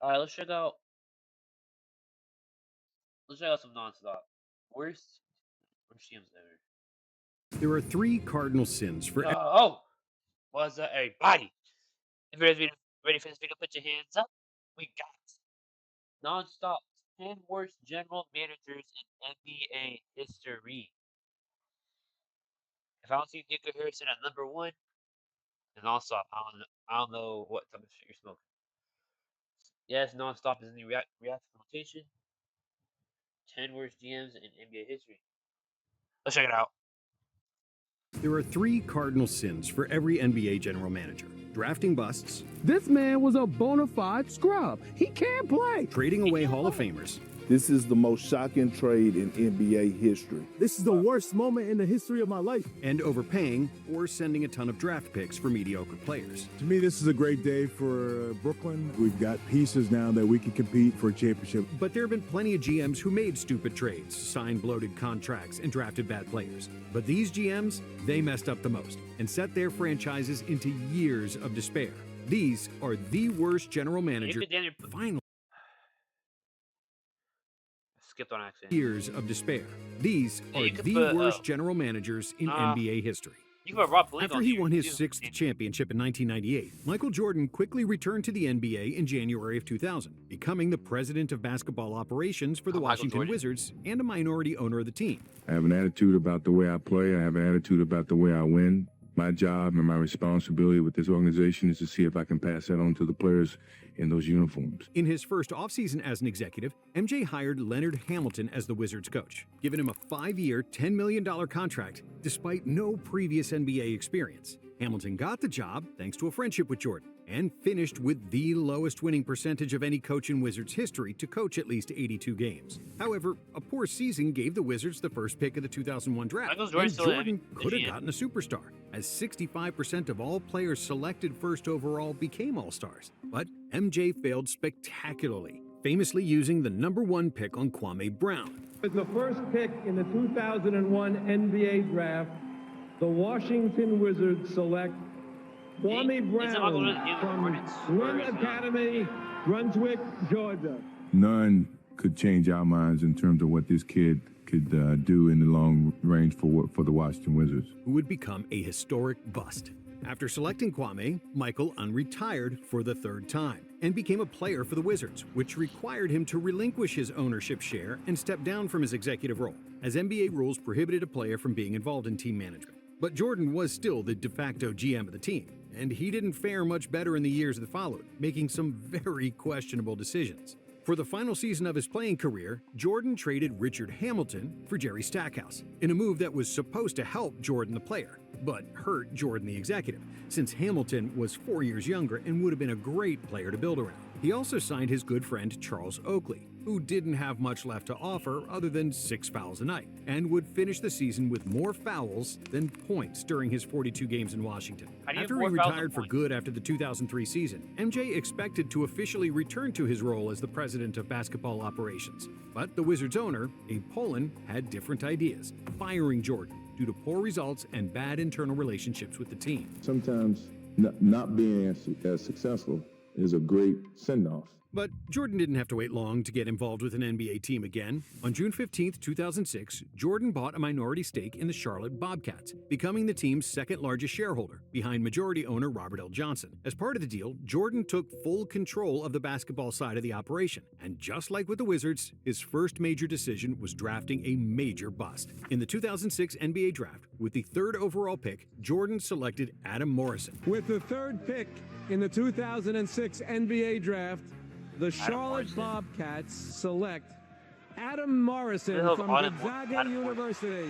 All right, let's check out some nonstop. Worst GMs ever. There are three cardinal sins for What's up, everybody? If you're ready for this video, put your hands up. We got nonstop 10 worst general managers in NBA history. If I don't see Nico Harrison at number one, then nonstop. I don't know what type of shit you're smoking. Yes, nonstop is in the reactive rotation. 10 worst GMs in NBA history. Let's check it out. There are three cardinal sins for every NBA general manager: drafting busts, This man was a bona fide scrub. He can't play. trading away Hall of Famers, This is the most shocking trade in NBA history. This is the worst moment in the history of my life. and overpaying or sending a ton of draft picks for mediocre players. To me, this is a great day for Brooklyn. We've got pieces now that we can compete for a championship. But there have been plenty of GMs who made stupid trades, signed bloated contracts, and drafted bad players. But these GMs, they messed up the most and set their franchises into years of despair. These are the worst general managers. Finally, Skipped on accident. years of despair. These Yeah, are you could the put, worst general managers in NBA history. You can put Rob Pelinka After on he here, won his too. sixth championship in 1998, Michael Jordan quickly returned to the NBA in January of 2000, becoming the president of basketball operations for the Michael Washington Jordan. Wizards and a minority owner of the team. I have an attitude about the way I play. I have an attitude about the way I win. My job and my responsibility with this organization is to see if I can pass that on to the players in those uniforms. In his first offseason as an executive, MJ hired Leonard Hamilton as the Wizards coach, giving him a 5-year, $10 million contract despite no previous NBA experience. Hamilton got the job thanks to a friendship with Jordan and finished with the lowest winning percentage of any coach in Wizards history to coach at least 82 games. However, a poor season gave the Wizards the first pick of the 2001 draft, Michael Jordan and still Jordan the could have GM. gotten a superstar, as 65% of all players selected first overall became All-Stars. But MJ failed spectacularly, famously using the number 1 pick on Kwame Brown. With the first pick in the 2001 NBA draft, the Washington Wizards select Kwame Isn't Michael Brown Jordan the from Hornets? Lynn Or is it not? Academy, Brunswick, Georgia. None could change our minds in terms of what this kid could do in the long range for the Washington Wizards. Who would become a historic bust. After selecting Kwame, Michael unretired for the third time and became a player for the Wizards, which required him to relinquish his ownership share and step down from his executive role, as NBA rules prohibited a player from being involved in team management. But Jordan was still the de facto GM of the team, and he didn't fare much better in the years that followed, making some very questionable decisions. For the final season of his playing career, Jordan traded Richard Hamilton for Jerry Stackhouse, in a move that was supposed to help Jordan the player, but hurt Jordan the executive, since Hamilton was 4 years younger and would have been a great player to build around. He also signed his good friend Charles Oakley, who didn't have much left to offer other than 6 fouls a night, and would finish the season with more fouls than points during his 42 games in Washington. How do you have After he more fouls than retired for points? good after the 2003 season, MJ expected to officially return to his role as the president of basketball operations. But the Wizards owner, Abe Pollin, had different ideas, firing Jordan due to poor results and bad internal relationships with the team. Sometimes not being as successful is a great send-off. But Jordan didn't have to wait long to get involved with an NBA team again. On June 15, 2006, Jordan bought a minority stake in the Charlotte Bobcats, becoming the team's second largest shareholder, behind majority owner Robert L. Johnson. As part of the deal, Jordan took full control of the basketball side of the operation. And just like with the Wizards, his first major decision was drafting a major bust. In the 2006 NBA draft, with the 3rd overall pick, Jordan selected Adam Morrison. With the third pick in the 2006 NBA draft, the Charlotte Morrison. Bobcats select Adam Morrison Little from Adam Gonzaga Morrison. University.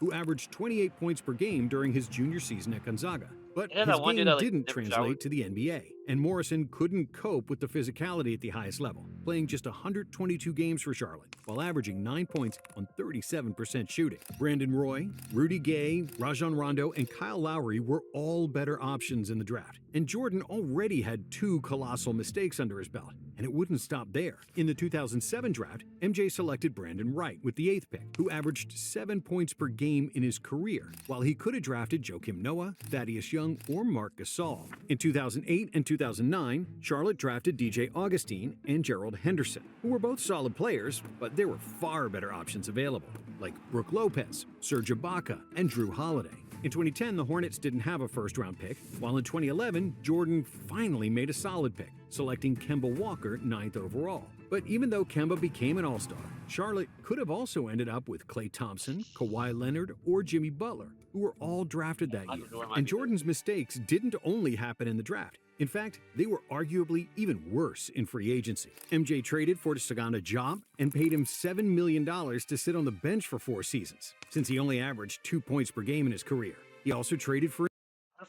who averaged 28 points per game during his junior season at Gonzaga. But Yeah, his that one game dude that, like, didn't never translate showered. to the NBA, and Morrison couldn't cope with the physicality at the highest level, playing just 122 games for Charlotte, while averaging 9 points on 37% shooting. Brandon Roy, Rudy Gay, Rajon Rondo, and Kyle Lowry were all better options in the draft, and Jordan already had 2 colossal mistakes under his belt, and it wouldn't stop there. In the 2007 draft, MJ selected Brandon Wright with the 8th pick, who averaged 7 points per game in his career, while he could have drafted Joakim Noah, Thaddeus Young, or Marc Gasol. In 2008 and 2009, 2009, Charlotte drafted DJ Augustine and Gerald Henderson, who were both solid players, but there were far better options available, like Brooke Lopez, Serge Ibaka, and Drew Holiday. In 2010, the Hornets didn't have a first-round pick, while in 2011, Jordan finally made a solid pick, selecting Kemba Walker 9th overall. But even though Kemba became an all-star, Charlotte could have also ended up with Klay Thompson, Kawhi Leonard, or Jimmy Butler, who were all drafted that year. And Jordan's mistakes didn't only happen in the draft. In fact, they were arguably even worse in free agency. MJ traded for Sagana Diop and paid him $7 million to sit on the bench for 4 seasons, since he only averaged 2 points per game in his career. He also traded for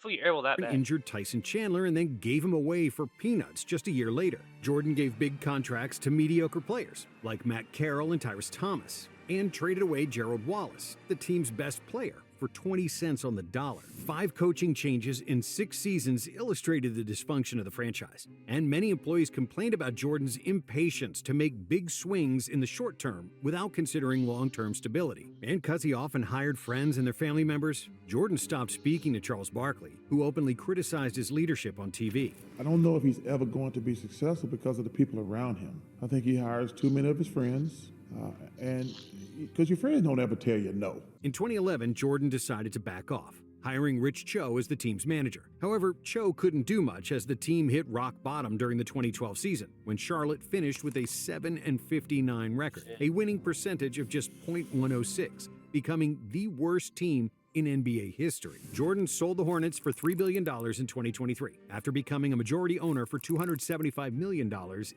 an injured Tyson Chandler and then gave him away for peanuts just a year later. Jordan gave big contracts to mediocre players like Matt Carroll and Tyrese Thomas, and traded away Gerald Wallace, the team's best player, for 20 cents on the dollar. 5 coaching changes in 6 seasons illustrated the dysfunction of the franchise, and many employees complained about Jordan's impatience to make big swings in the short term without considering long-term stability. And because he often hired friends and their family members, Jordan stopped speaking to Charles Barkley, who openly criticized his leadership on TV. I don't know if he's ever going to be successful because of the people around him. I think he hires too many of his friends, and because your friends don't ever tell you no. In 2011, Jordan decided to back off, hiring Rich Cho as the team's manager. However, Cho couldn't do much as the team hit rock bottom during the 2012 season, when Charlotte finished with a 7-59 record, a winning percentage of just .106, becoming the worst team in NBA history. Jordan sold the Hornets for $3 billion in 2023, after becoming a majority owner for $275 million in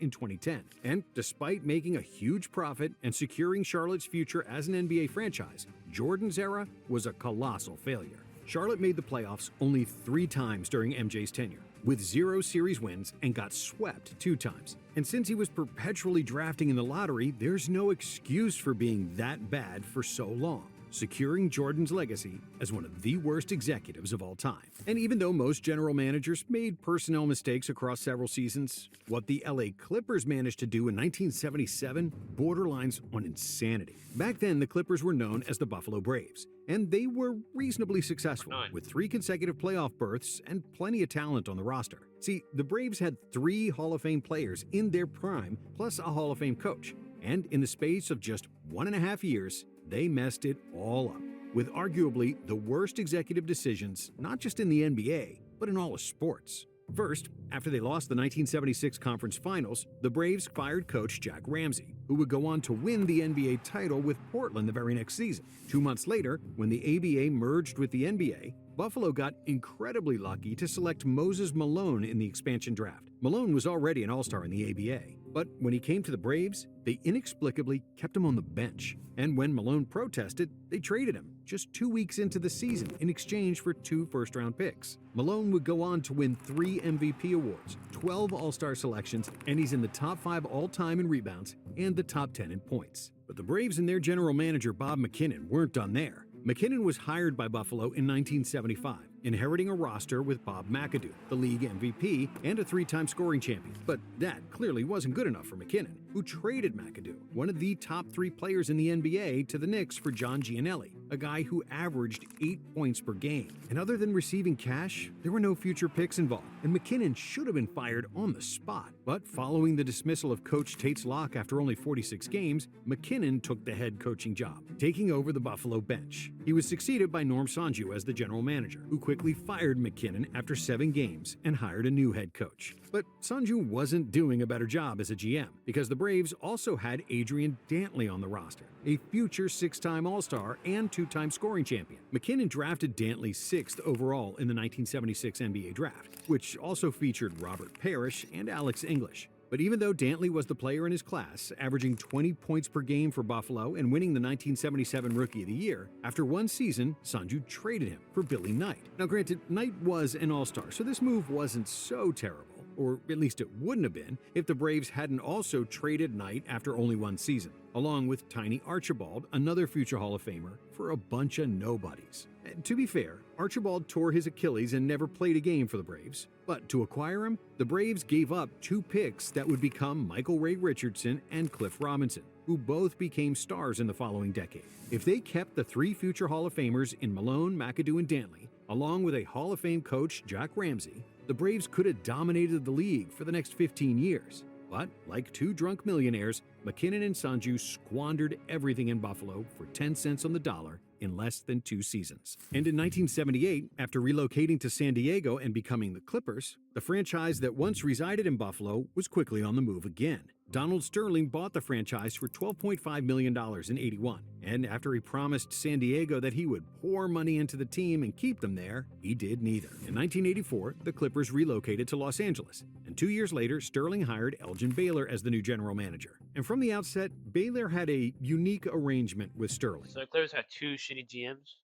2010. And despite making a huge profit and securing Charlotte's future as an NBA franchise, Jordan's era was a colossal failure. Charlotte made the playoffs only 3 times during MJ's tenure, with 0 series wins, and got swept 2 times. And since he was perpetually drafting in the lottery, there's no excuse for being that bad for so long, securing Jordan's legacy as one of the worst executives of all time. And even though most general managers made personnel mistakes across several seasons, what the LA Clippers managed to do in 1977 borderlines on insanity. Back then, the Clippers were known as the Buffalo Braves, and they were reasonably successful, with 3 consecutive playoff berths and plenty of talent on the roster. See, the Braves had 3 Hall of Fame players in their prime, plus a Hall of Fame coach. And in the space of just 1.5 years, they messed it all up, with arguably the worst executive decisions, not just in the NBA, but in all of sports. First, after they lost the 1976 Conference Finals, the Braves fired coach Jack Ramsey, who would go on to win the NBA title with Portland the very next season. 2 months later, when the ABA merged with the NBA, Buffalo got incredibly lucky to select Moses Malone in the expansion draft. Malone was already an all-star in the ABA, but when he came to the Braves, they inexplicably kept him on the bench. And when Malone protested, they traded him just 2 weeks into the season in exchange for 2 first-round picks. Malone would go on to win 3 MVP awards, 12 All-Star selections, and he's in the top 5 all-time in rebounds and the top 10 in points. But the Braves and their general manager Bob McKinnon weren't done there. McKinnon was hired by Buffalo in 1975, inheriting a roster with Bob McAdoo, the league MVP and a 3-time scoring champion. But that clearly wasn't good enough for McKinnon, who traded McAdoo, one of the top 3 players in the NBA, to the Knicks for John Gianelli, a guy who averaged 8 points per game. And other than receiving cash, there were no future picks involved, and McKinnon should have been fired on the spot. But following the dismissal of Coach Tates Locke after only 46 games, McKinnon took the head coaching job, taking over the Buffalo bench. He was succeeded by Norm Sonju as the general manager, who quickly fired McKinnon after 7 games and hired a new head coach. But Sonju wasn't doing a better job as a GM, because the Braves also had Adrian Dantley on the roster, a future 6-time All-Star and 2-time scoring champion. McKinnon drafted Dantley 6th overall in the 1976 NBA draft, which also featured Robert Parrish and Alex English. But even though Dantley was the player in his class, averaging 20 points per game for Buffalo and winning the 1977 Rookie of the Year, after 1 season, Sonju traded him for Billy Knight. Now granted, Knight was an all-star, so this move wasn't so terrible, or at least it wouldn't have been if the Braves hadn't also traded Knight after only 1 season, along with Tiny Archibald, another future Hall of Famer, for a bunch of nobodies. To be fair, Archibald tore his Achilles and never played a game for the Braves. But to acquire him, the Braves gave up 2 picks that would become Michael Ray Richardson and Cliff Robinson, who both became stars in the following decade. If they kept the 3 future Hall of Famers in Malone, McAdoo, and Dantley, along with a Hall of Fame coach, Jack Ramsey, the Braves could have dominated the league for the next 15 years. But, like two drunk millionaires, McKinnon and Sanju squandered everything in Buffalo for 10 cents on the dollar in less than 2 seasons. And in 1978, after relocating to San Diego and becoming the Clippers, the franchise that once resided in Buffalo was quickly on the move again. Donald Sterling bought the franchise for $12.5 million in '81, and after he promised San Diego that he would pour money into the team and keep them there, he did neither. In 1984, the Clippers relocated to Los Angeles, and 2 years later, Sterling hired Elgin Baylor as the new general manager. And from the outset, Baylor had a unique arrangement with Sterling. So the Clippers had 2 shitty GMs.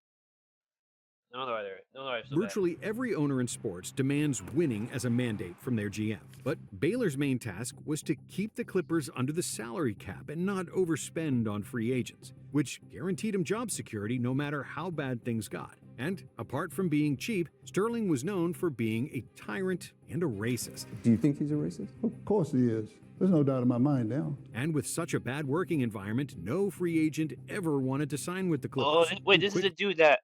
No, they're so Virtually every owner in sports demands winning as a mandate from their GM. But Baylor's main task was to keep the Clippers under the salary cap and not overspend on free agents, which guaranteed him job security no matter how bad things got. And apart from being cheap, Sterling was known for being a tyrant and a racist. Do you think he's a racist? Of course he is. There's no doubt in my mind now. And with such a bad working environment, no free agent ever wanted to sign with the Clippers. Oh, wait, this is the dude that,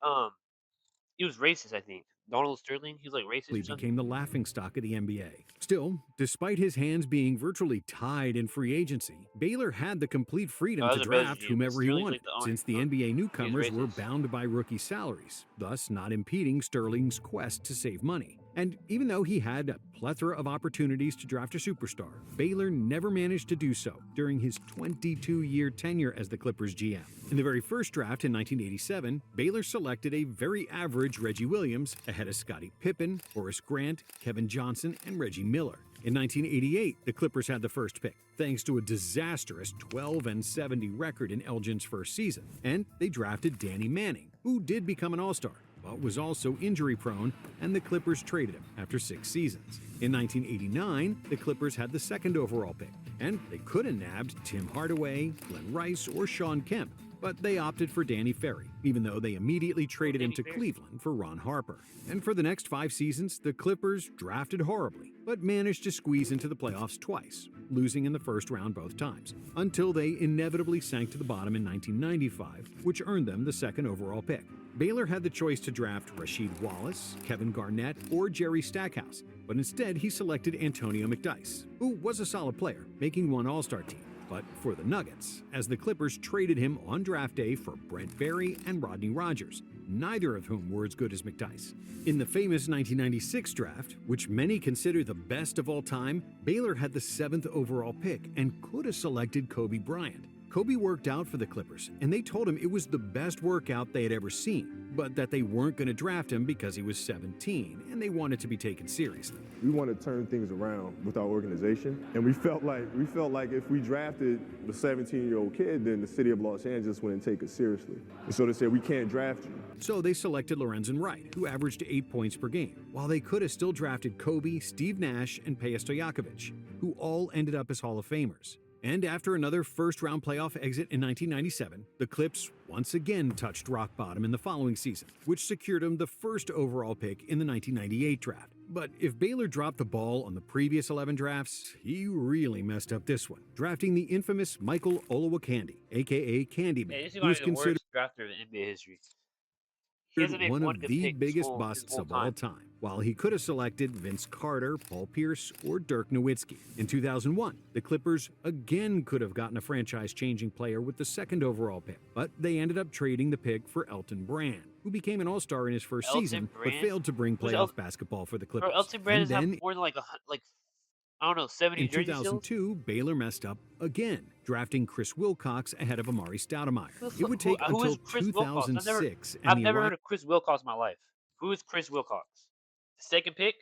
he was racist, I think. Donald Sterling, he was like racist or something. Became the laughingstock of the NBA. Still, despite his hands being virtually tied in free agency, Baylor had the complete freedom to draft whomever he wanted, since the NBA newcomers were bound by rookie salaries, thus not impeding Sterling's quest to save money. And even though he had a plethora of opportunities to draft a superstar, Baylor never managed to do so during his 22-year tenure as the Clippers GM. In the very first draft in 1987, Baylor selected a very average Reggie Williams ahead of Scottie Pippen, Horace Grant, Kevin Johnson, and Reggie Miller. In 1988, the Clippers had the first pick, thanks to a disastrous 12-70 record in Elgin's first season, and they drafted Danny Manning, who did become an All-Star, but was also injury-prone, and the Clippers traded him after 6 seasons. In 1989, the Clippers had the second overall pick, and they could have nabbed Tim Hardaway, Glenn Rice, or Shawn Kemp, but they opted for Danny Ferry, even though they immediately traded him to Cleveland for Ron Harper. And for the next 5 seasons, the Clippers drafted horribly, but managed to squeeze into the playoffs twice, losing in the first round both times, until they inevitably sank to the bottom in 1995, which earned them the second overall pick. Baylor had the choice to draft Rasheed Wallace, Kevin Garnett, or Jerry Stackhouse, but instead he selected Antonio McDyess, who was a solid player, making one All-Star team, but for the Nuggets, as the Clippers traded him on draft day for Brent Barry and Rodney Rogers, neither of whom were as good as McDyess. In the famous 1996 draft, which many consider the best of all time, Baylor had the 7th overall pick and could have selected Kobe Bryant. Kobe worked out for the Clippers, and they told him it was the best workout they had ever seen, but that they weren't going to draft him because he was 17, and they wanted to be taken seriously. We want to turn things around with our organization, and we felt like if we drafted the 17-year-old kid, then the city of Los Angeles wouldn't take us seriously. And so they said, we can't draft you. So they selected Lorenzen Wright, who averaged 8 points per game, while they could have still drafted Kobe, Steve Nash, and Peja Stojakovic, who all ended up as Hall of Famers. And after another first-round playoff exit in 1997, the Clips once again touched rock bottom in the following season, which secured them the first overall pick in the 1998 draft. But if Baylor dropped the ball on the previous 11 drafts, he really messed up this one, drafting the infamous Michael Olowokandi, a.k.a. Candyman, who is considered the worst drafter in NBA history. One of the biggest busts of all time, while he could have selected Vince Carter, Paul Pierce, or Dirk Nowitzki. In 2001, the Clippers again could have gotten a franchise-changing player with the 2nd overall pick, but they ended up trading the pick for Elton Brand, who became an All-Star in his first season, but failed to bring playoff basketball for the Clippers. Bro, Elton Brand has more than I don't know, 70 jerseys. In 2002, Baylor messed up again, drafting Chris Wilcox ahead of Amari Stoudemire. It would take until 2006. I've never heard of Chris Wilcox in my life. Who is Chris Wilcox? The 2nd pick?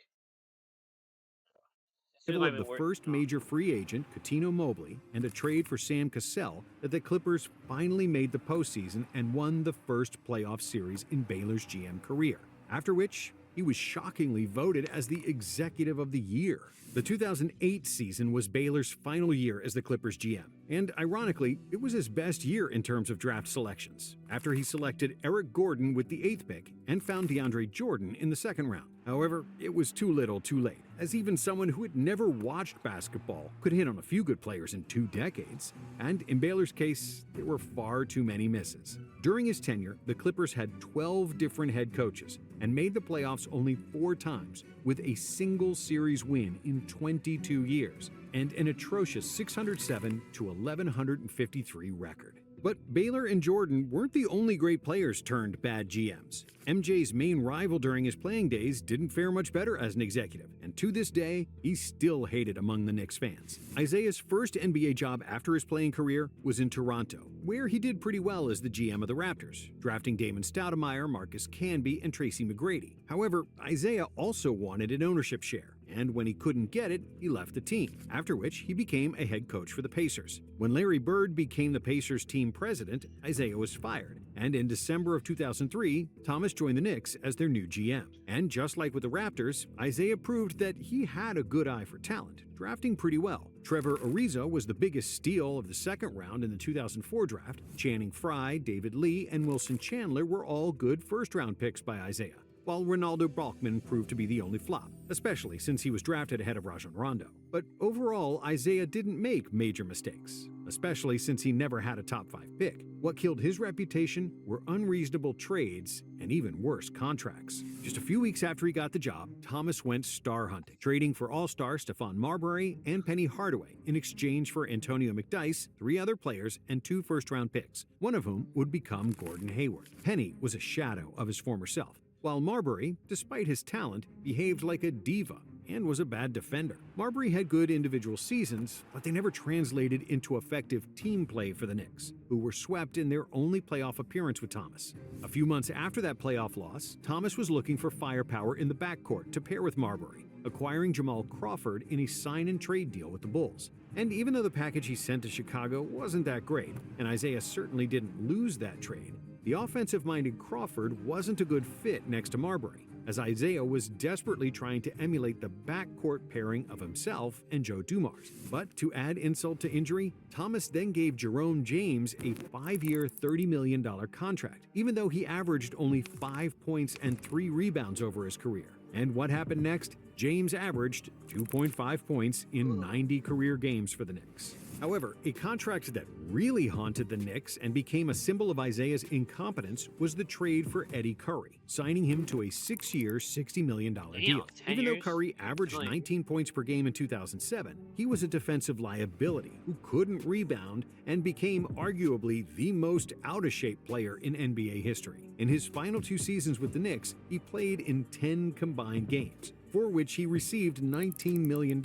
Of the first major free agent, Cuttino Mobley, and a trade for Sam Cassell, that the Clippers finally made the postseason and won the first playoff series in Baylor's GM career, after which he was shockingly voted as the Executive of the Year. The 2008 season was Baylor's final year as the Clippers GM, and ironically, it was his best year in terms of draft selections, after he selected Eric Gordon with the 8th pick and found DeAndre Jordan in the 2nd round. However, it was too little too late, as even someone who had never watched basketball could hit on a few good players in 2 decades, and in Baylor's case, there were far too many misses. During his tenure, the Clippers had 12 different head coaches, and made the playoffs only 4 times, with a single series win in 22 years and an atrocious 607 to 1153 record. But Baylor and Jordan weren't the only great players turned bad GMs. MJ's main rival during his playing days didn't fare much better as an executive, and to this day, he's still hated among the Knicks fans. Isaiah's first NBA job after his playing career was in Toronto, where he did pretty well as the GM of the Raptors, drafting Damon Stoudemire, Marcus Canby, and Tracy McGrady. However, Isaiah also wanted an ownership share, and when he couldn't get it, he left the team, after which he became a head coach for the Pacers. When Larry Bird became the Pacers team president, Isaiah was fired, and in December of 2003, Thomas joined the Knicks as their new GM. And just like with the Raptors, Isaiah proved that he had a good eye for talent, drafting pretty well. Trevor Ariza was the biggest steal of the second round in the 2004 draft. Channing Frye, David Lee, and Wilson Chandler were all good first-round picks by Isaiah, while Ronaldo Balkman proved to be the only flop, especially since he was drafted ahead of Rajon Rondo. But overall, Isaiah didn't make major mistakes, especially since he never had a top 5 pick. What killed his reputation were unreasonable trades and even worse contracts. Just a few weeks after he got the job, Thomas went star hunting, trading for all-star Stephon Marbury and Penny Hardaway in exchange for Antonio McDyess, 3 other players, and 2 first-round picks, one of whom would become Gordon Hayward. Penny was a shadow of his former self, while Marbury, despite his talent, behaved like a diva and was a bad defender. Marbury had good individual seasons, but they never translated into effective team play for the Knicks, who were swept in their only playoff appearance with Thomas. A few months after that playoff loss, Thomas was looking for firepower in the backcourt to pair with Marbury, acquiring Jamal Crawford in a sign-and-trade deal with the Bulls. And even though the package he sent to Chicago wasn't that great, and Isaiah certainly didn't lose that trade, the offensive-minded Crawford wasn't a good fit next to Marbury, as Isaiah was desperately trying to emulate the backcourt pairing of himself and Joe Dumars. But to add insult to injury, Thomas then gave Jerome James a 5-year, $30 million contract, even though he averaged only 5 points and 3 rebounds over his career. And what happened next? James averaged 2.5 points in 90 career games for the Knicks. However, a contract that really haunted the Knicks and became a symbol of Isaiah's incompetence was the trade for Eddie Curry, signing him to a 6-year, $60 million deal. Even though Curry averaged 19 points per game in 2007, he was a defensive liability who couldn't rebound and became arguably the most out-of-shape player in NBA history. In his final 2 seasons with the Knicks, he played in 10 combined games, for which he received $19 million,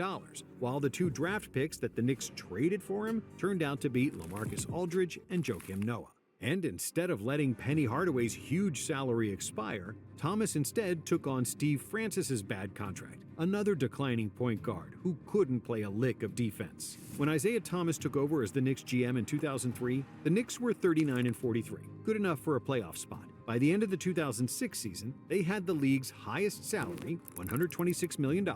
while the 2 draft picks that the Knicks traded for him turned out to be LaMarcus Aldridge and Joakim Noah. And instead of letting Penny Hardaway's huge salary expire, Thomas instead took on Steve Francis's bad contract, another declining point guard who couldn't play a lick of defense. When Isaiah Thomas took over as the Knicks GM in 2003, the Knicks were 39-43, good enough for a playoff spot. By the end of the 2006 season, they had the league's highest salary, $126 million,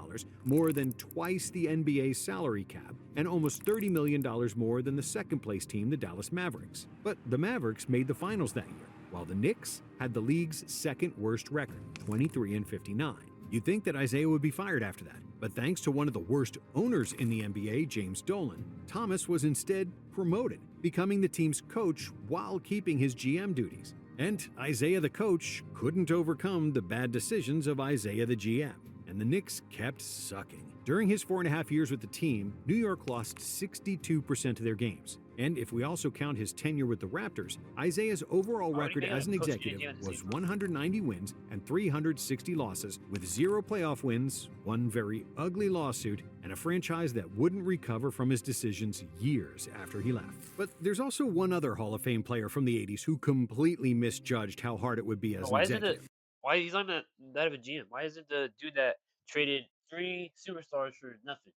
more than twice the NBA salary cap, and almost $30 million more than the second-place team, the Dallas Mavericks. But the Mavericks made the finals that year, while the Knicks had the league's second-worst record, 23-59. You'd think that Isaiah would be fired after that, but thanks to one of the worst owners in the NBA, James Dolan, Thomas was instead promoted, becoming the team's coach while keeping his GM duties. And Isaiah the coach couldn't overcome the bad decisions of Isaiah the GM, and the Knicks kept sucking. During his 4.5 years with the team, New York lost 62% of their games. And if we also count his tenure with the Raptors, Isaiah's overall record as an executive was 190 wins and 360 losses, with 0 playoff wins, 1 very ugly lawsuit, and a franchise that wouldn't recover from his decisions years after he left. But there's also one other Hall of Fame player from the 80s who completely misjudged how hard it would be as an executive. Why he's not that of a GM? Why isn't the dude that traded 3 superstars for nothing?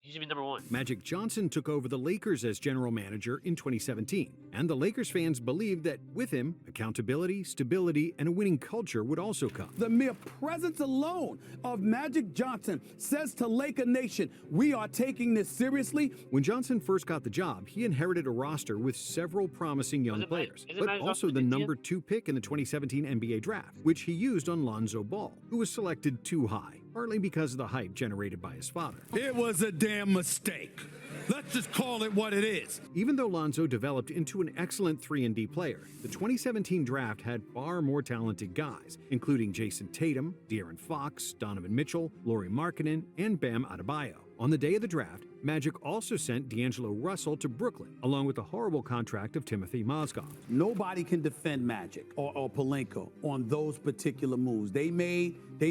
He should be number 1. Magic Johnson took over the Lakers as general manager in 2017, and the Lakers fans believed that with him, accountability, stability, and a winning culture would also come. The mere presence alone of Magic Johnson says to Laker Nation, we are taking this seriously. When Johnson first got the job, he inherited a roster with several promising young players, but also the number 2 pick in the 2017 NBA draft, which he used on Lonzo Ball, who was selected too high, partly because of the hype generated by his father. It was a damn mistake. Let's just call it what it is. Even though Lonzo developed into an excellent 3-and-D player, the 2017 draft had far more talented guys, including Jason Tatum, De'Aaron Fox, Donovan Mitchell, Lauri Markkanen, and Bam Adebayo. On the day of the draft, Magic also sent D'Angelo Russell to Brooklyn, along with the horrible contract of Timothy Mozgov. Nobody can defend Magic or Pelinka on those particular moves. They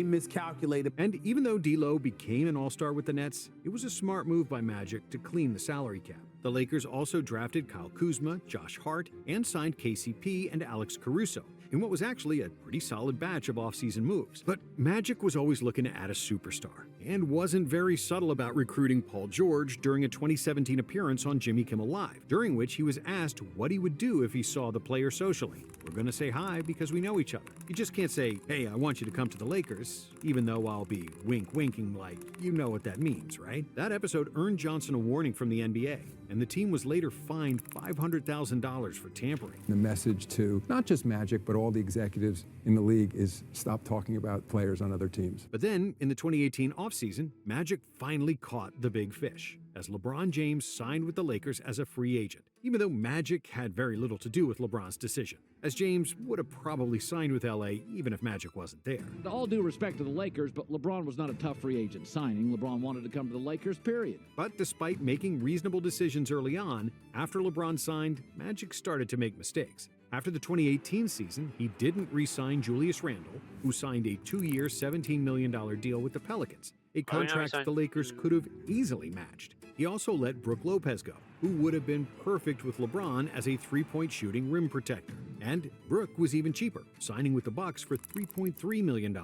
miscalculated. And even though D'Lo became an all-star with the Nets, it was a smart move by Magic to clean the salary cap. The Lakers also drafted Kyle Kuzma, Josh Hart, and signed KCP and Alex Caruso in what was actually a pretty solid batch of offseason moves. But Magic was always looking to add a superstar, and wasn't very subtle about recruiting Paul George during a 2017 appearance on Jimmy Kimmel Live, during which he was asked what he would do if he saw the player socially. We're gonna say hi because we know each other. You just can't say, hey, I want you to come to the Lakers, even though I'll be winking like, you know what that means, right? That episode earned Johnson a warning from the NBA, and the team was later fined $500,000 for tampering. The message to not just Magic, but all the executives in the league is stop talking about players on other teams. But then, in the 2018 offseason, Magic finally caught the big fish, as LeBron James signed with the Lakers as a free agent, even though Magic had very little to do with LeBron's decision, as James would have probably signed with LA even if Magic wasn't there. All due respect to the Lakers, but LeBron was not a tough free agent signing. LeBron wanted to come to the Lakers, period. But despite making reasonable decisions early on, after LeBron signed, Magic started to make mistakes. After the 2018 season, he didn't re-sign Julius Randle, who signed a 2-year, $17 million deal with the Pelicans, a contract the Lakers could have easily matched. He also let Brook Lopez go, who would have been perfect with LeBron as a three-point shooting rim protector. And Brook was even cheaper, signing with the Bucks for $3.3 million.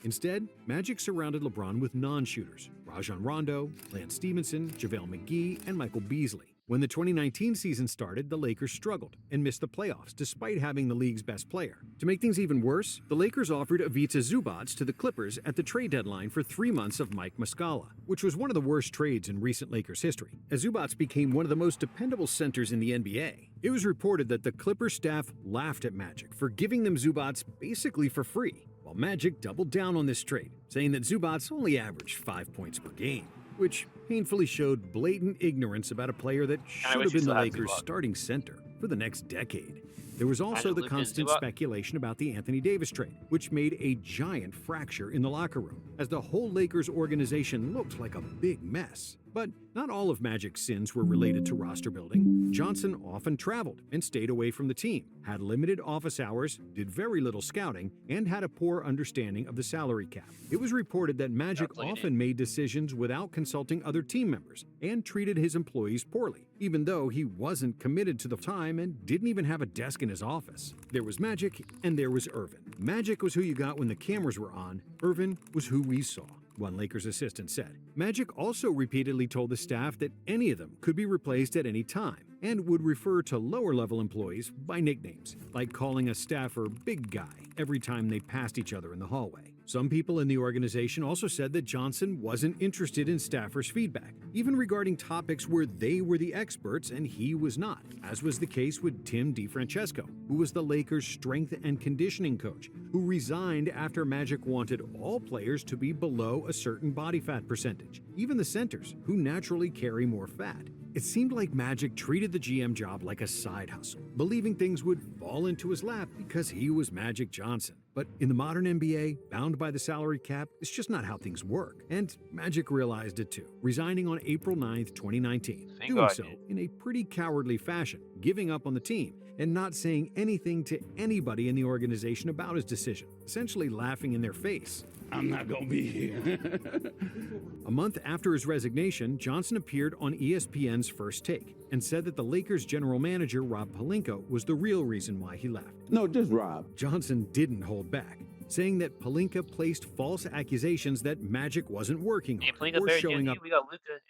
Instead, Magic surrounded LeBron with non-shooters: Rajon Rondo, Lance Stevenson, JaVale McGee, and Michael Beasley. When the 2019 season started, the Lakers struggled and missed the playoffs despite having the league's best player. To make things even worse, the Lakers offered Ivica Zubac to the Clippers at the trade deadline for 3 months of Mike Muscala, which was one of the worst trades in recent Lakers history, as Zubac became one of the most dependable centers in the NBA. It was reported that the Clippers staff laughed at Magic for giving them Zubac basically for free, while Magic doubled down on this trade, saying that Zubac only averaged 5 points per game, which painfully showed blatant ignorance about a player that should have been the Lakers' starting center for the next decade. There was also the constant speculation about the Anthony Davis trade, which made a giant fracture in the locker room, as the whole Lakers organization looked like a big mess. But not all of Magic's sins were related to roster building. Johnson often traveled and stayed away from the team, had limited office hours, did very little scouting, and had a poor understanding of the salary cap. It was reported that Magic often made decisions without consulting other team members and treated his employees poorly, even though he wasn't committed to the time and didn't even have a desk in his office. There was Magic and there was Earvin. Magic was who you got when the cameras were on. Earvin was who we saw, one Lakers assistant said. Magic also repeatedly told the staff that any of them could be replaced at any time, and would refer to lower-level employees by nicknames, like calling a staffer Big Guy every time they passed each other in the hallway. Some people in the organization also said that Johnson wasn't interested in staffers' feedback, even regarding topics where they were the experts and he was not, as was the case with Tim DeFrancesco, who was the Lakers' strength and conditioning coach, who resigned after Magic wanted all players to be below a certain body fat percentage, even the centers, who naturally carry more fat. It seemed like Magic treated the GM job like a side hustle, believing things would fall into his lap because he was Magic Johnson. But in the modern NBA, bound by the salary cap, it's just not how things work. And Magic realized it too, resigning on April 9th, 2019, doing so in a pretty cowardly fashion, giving up on the team, and not saying anything to anybody in the organization about his decision, essentially laughing in their face. I'm not gonna be here. A month after his resignation, Johnson appeared on ESPN's First Take and said that the Lakers' general manager, Rob Pelinka, was the real reason why he left. No, just Rob. Johnson didn't hold back, saying that Pelinka placed false accusations that Magic wasn't working hard or showing up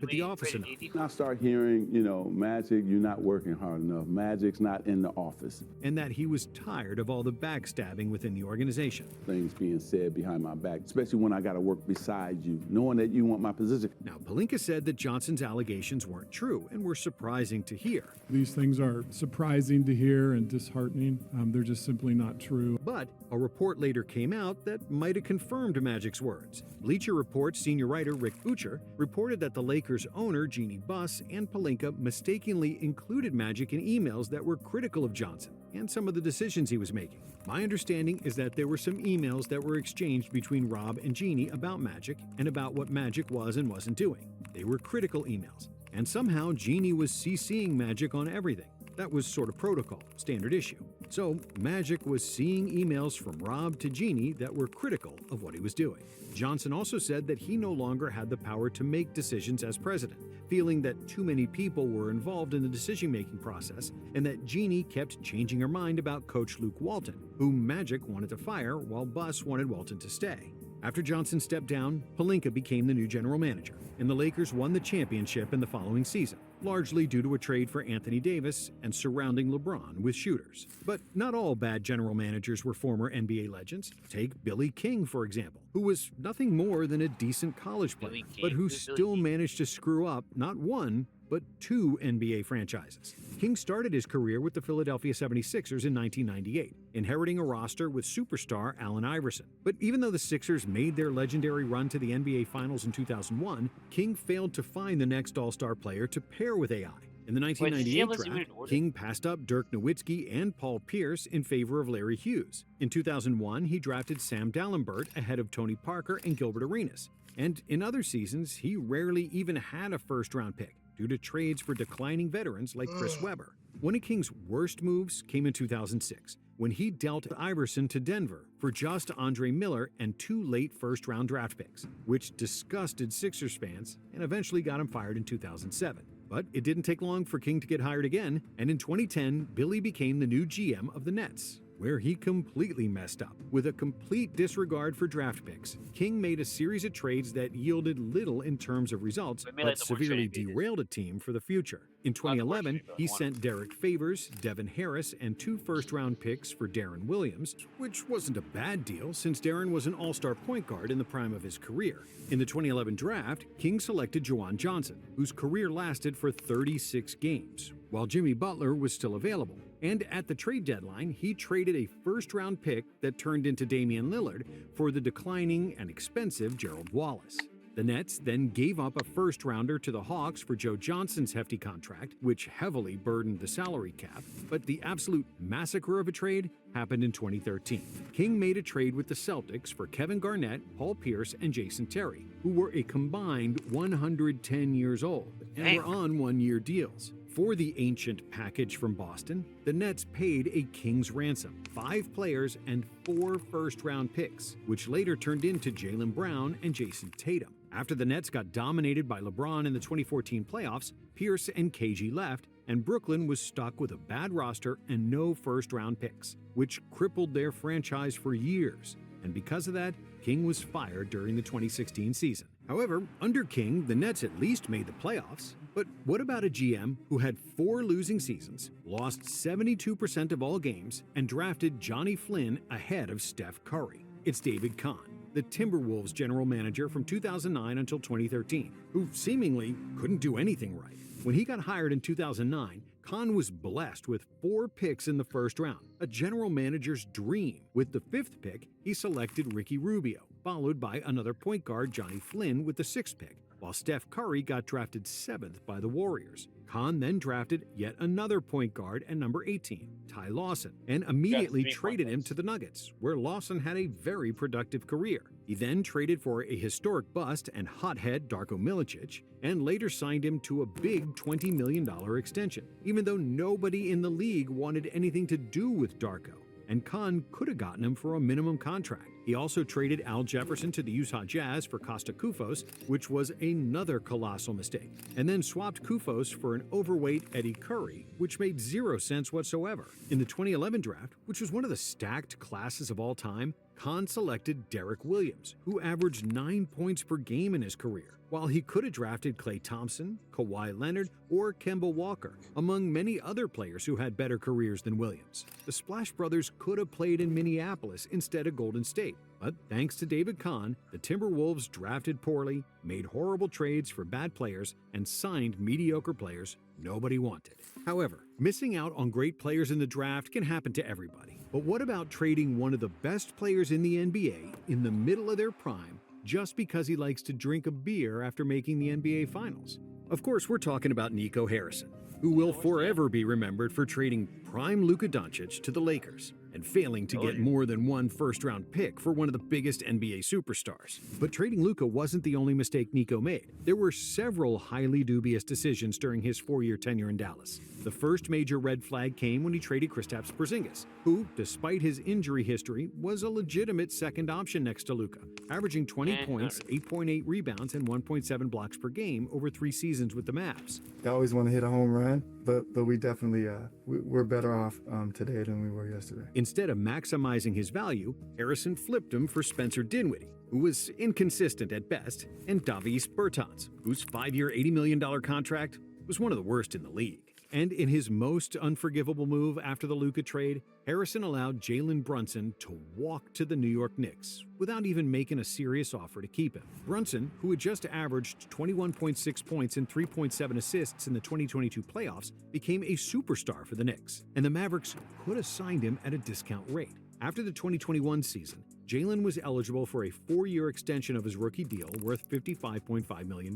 at the office enough. I start hearing, Magic, you're not working hard enough. Magic's not in the office. And that he was tired of all the backstabbing within the organization. Things being said behind my back, especially when I got to work beside you, knowing that you want my position. Now, Pelinka said that Johnson's allegations weren't true and were surprising to hear. These things are surprising to hear and disheartening. They're just simply not true. But a report later came came out that might have confirmed Magic's words. Bleacher Report senior writer Rick Bucher reported that the Lakers owner Jeannie Buss and Pelinka mistakenly included Magic in emails that were critical of Johnson and some of the decisions he was making. My understanding is that there were some emails that were exchanged between Rob and Jeannie about Magic and about what Magic was and wasn't doing. They were critical emails, and somehow Jeannie was CCing Magic on everything. That was sort of protocol, standard issue. So Magic was seeing emails from Rob to Jeannie that were critical of what he was doing. Johnson also said that he no longer had the power to make decisions as president, feeling that too many people were involved in the decision-making process and that Jeannie kept changing her mind about coach Luke Walton, whom Magic wanted to fire while Buss wanted Walton to stay. After Johnson stepped down, Pelinka became the new general manager, and the Lakers won the championship in the following season, largely due to a trade for Anthony Davis and surrounding LeBron with shooters. But not all bad general managers were former NBA legends. Take Billy King, for example, who was nothing more than a decent college player, but who still managed to screw up not one, but two NBA franchises. King started his career with the Philadelphia 76ers in 1998, inheriting a roster with superstar Allen Iverson. But even though the Sixers made their legendary run to the NBA Finals in 2001, King failed to find the next All-Star player to pair with AI. In the 1998 draft, King passed up Dirk Nowitzki and Paul Pierce in favor of Larry Hughes. In 2001, he drafted Sam Dalembert ahead of Tony Parker and Gilbert Arenas. And in other seasons, he rarely even had a first-round pick, due to trades for declining veterans like Chris Webber. One of King's worst moves came in 2006, when he dealt Iverson to Denver for just Andre Miller and 2 late first-round draft picks, which disgusted Sixers fans and eventually got him fired in 2007. But it didn't take long for King to get hired again, and in 2010, Billy became the new GM of the Nets, where he completely messed up. With a complete disregard for draft picks, King made a series of trades that yielded little in terms of results, but severely derailed a team for the future. In 2011, he sent Derek Favors, Devin Harris, and 2 first-round picks for Darren Williams, which wasn't a bad deal since Darren was an all-star point guard in the prime of his career. In the 2011 draft, King selected Juwan Johnson, whose career lasted for 36 games, while Jimmy Butler was still available. And at the trade deadline, he traded a first-round pick that turned into Damian Lillard for the declining and expensive Gerald Wallace. The Nets then gave up a first-rounder to the Hawks for Joe Johnson's hefty contract, which heavily burdened the salary cap. But the absolute massacre of a trade happened in 2013. King made a trade with the Celtics for Kevin Garnett, Paul Pierce, and Jason Terry, who were a combined 110 years old and were on one-year deals. For the ancient package from Boston, the Nets paid a king's ransom, 5 players and 4 first-round picks, which later turned into Jaylen Brown and Jason Tatum. After the Nets got dominated by LeBron in the 2014 playoffs, Pierce and KG left, and Brooklyn was stuck with a bad roster and no first-round picks, which crippled their franchise for years. And because of that, King was fired during the 2016 season. However, under King, the Nets at least made the playoffs. But what about a GM who had 4 losing seasons, lost 72% of all games, and drafted Johnny Flynn ahead of Steph Curry? It's David Kahn, the Timberwolves general manager from 2009 until 2013, who seemingly couldn't do anything right. When he got hired in 2009, Kahn was blessed with 4 picks in the first round, a general manager's dream. With the 5th pick, he selected Ricky Rubio, followed by another point guard, Johnny Flynn, with the 6th pick, while Steph Curry got drafted 7th by the Warriors. Kahn then drafted yet another point guard at number 18, Ty Lawson, and immediately traded him to the Nuggets, where Lawson had a very productive career. He then traded for a historic bust and hothead Darko Milicic, and later signed him to a big $20 million extension, even though nobody in the league wanted anything to do with Darko, and Kahn could have gotten him for a minimum contract. He also traded Al Jefferson to the Utah Jazz for Costa Koufos, which was another colossal mistake, and then swapped Koufos for an overweight Eddie Curry, which made 0 sense whatsoever. In the 2011 draft, which was one of the stacked classes of all time, Kahn selected Derek Williams, who averaged 9 points per game in his career, while he could have drafted Klay Thompson, Kawhi Leonard, or Kemba Walker, among many other players who had better careers than Williams. The Splash Brothers could have played in Minneapolis instead of Golden State, But thanks to David Kahn, the Timberwolves drafted poorly, made horrible trades for bad players, and signed mediocre players nobody wanted. However, missing out on great players in the draft can happen to everybody. But what about trading one of the best players in the NBA in the middle of their prime just because he likes to drink a beer after making the NBA Finals? Of course, we're talking about Nico Harrison, who will forever be remembered for trading prime Luka Doncic to the Lakers and failing to get more than one first-round pick for one of the biggest NBA superstars. But trading Luka wasn't the only mistake Nico made. There were several highly dubious decisions during his 4-year tenure in Dallas. The first major red flag came when he traded Kristaps Porzingis, who, despite his injury history, was a legitimate second option next to Luka, averaging 20 points, 8.8 rebounds, and 1.7 blocks per game over 3 seasons with the Mavs. I always want to hit a home run, but we definitely we're better off today than we were yesterday. Instead of maximizing his value, Harrison flipped him for Spencer Dinwiddie, who was inconsistent at best, and Davis Bertans, whose 5-year, $80 million contract was one of the worst in the league. And in his most unforgivable move after the Luka trade, Harrison allowed Jalen Brunson to walk to the New York Knicks without even making a serious offer to keep him. Brunson, who had just averaged 21.6 points and 3.7 assists in the 2022 playoffs, became a superstar for the Knicks, and the Mavericks could have signed him at a discount rate. After the 2021 season, Jalen was eligible for a 4-year extension of his rookie deal worth $55.5 million.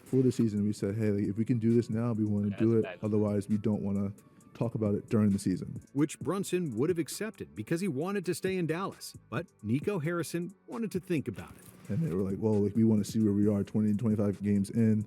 For the season, we said, hey, if we can do this now, we want to do it. Otherwise, we don't want to talk about it during the season. Which Brunson would have accepted because he wanted to stay in Dallas. But Nico Harrison wanted to think about it. And they were like, well, we want to see where we are 20 to 25 games in.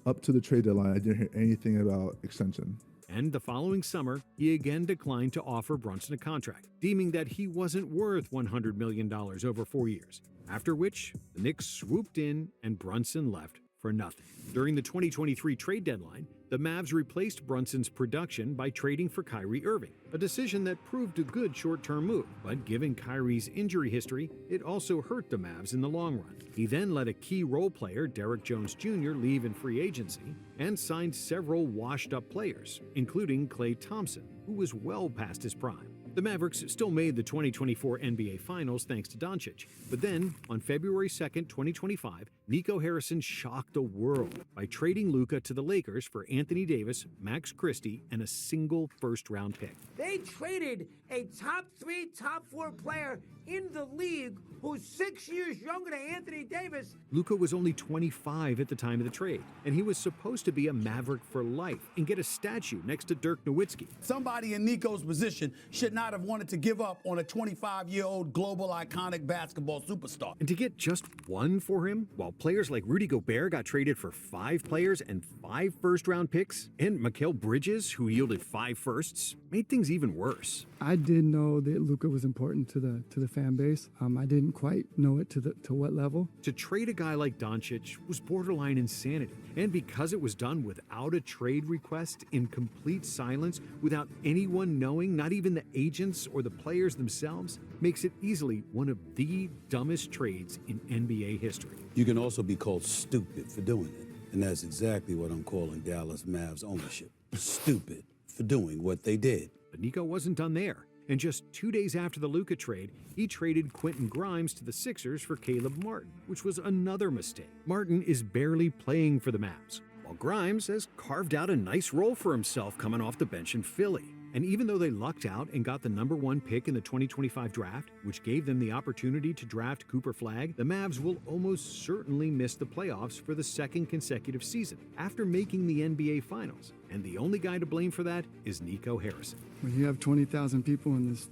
Up to the trade deadline, I didn't hear anything about extension. And the following summer, he again declined to offer Brunson a contract, deeming that he wasn't worth $100 million over 4 years. After which, the Knicks swooped in and Brunson left for nothing. During the 2023 trade deadline, the Mavs replaced Brunson's production by trading for Kyrie Irving, a decision that proved a good short-term move. But given Kyrie's injury history, it also hurt the Mavs in the long run. He then let a key role player, Derrick Jones Jr., leave in free agency and signed several washed-up players, including Klay Thompson, who was well past his prime. The Mavericks still made the 2024 NBA Finals thanks to Doncic. But then, on February 2nd, 2025, Nico Harrison shocked the world by trading Luka to the Lakers for Anthony Davis, Max Christie, and a single first-round pick. They traded a top 3, top 4 player in the league who's 6 years younger than Anthony Davis. Luka was only 25 at the time of the trade, and he was supposed to be a Maverick for life and get a statue next to Dirk Nowitzki. Somebody in Nico's position should not have wanted to give up on a 25-year-old global iconic basketball superstar. And to get just one for him, while players like Rudy Gobert got traded for 5 players and 5 first-round picks, and Mikal Bridges, who yielded 5 firsts, made things even worse. I did know that Luka was important to the fan base. I didn't quite know it to what level. To trade a guy like Doncic was borderline insanity. And because it was done without a trade request, in complete silence, without anyone knowing, not even the agents or the players themselves, makes it easily one of the dumbest trades in NBA history. You can also be called stupid for doing it. And that's exactly what I'm calling Dallas Mavs ownership. Stupid for doing what they did. But Nico wasn't done there. And just 2 days after the Luka trade, he traded Quentin Grimes to the Sixers for Caleb Martin, which was another mistake. Martin is barely playing for the Mavs, while Grimes has carved out a nice role for himself coming off the bench in Philly. And even though they lucked out and got the #1 pick in the 2025 draft, which gave them the opportunity to draft Cooper Flagg, the Mavs will almost certainly miss the playoffs for the 2nd consecutive season after making the NBA Finals. And the only guy to blame for that is Nico Harrison. When you have 20,000 people in this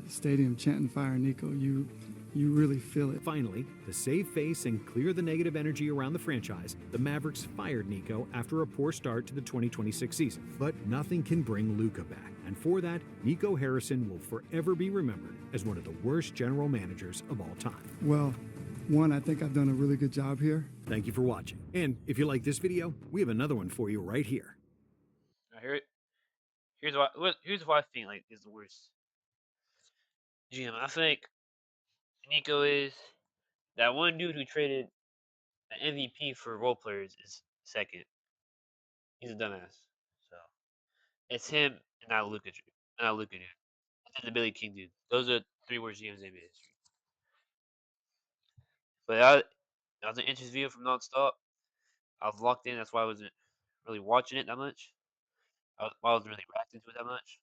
stadium chanting "Fire Nico," you really feel it. Finally, to save face and clear the negative energy around the franchise, the Mavericks fired Nico after a poor start to the 2026 season. But nothing can bring Luka back. And for that, Nico Harrison will forever be remembered as one of the worst general managers of all time. Well, one, I think I've done a really good job here. Thank you for watching. And if you like this video, we have another one for you right here. Here's why I think like is the worst GM. I think Nico is that one dude who traded an MVP for role players is second. He's a dumbass. So it's him and not Luka dude. And then the Billy King dude. Those are 3 worst GMs in NBA history. But that was an interesting video from Nonstop. I was locked in, that's why I wasn't really watching it that much. I wasn't really reacting to it that much.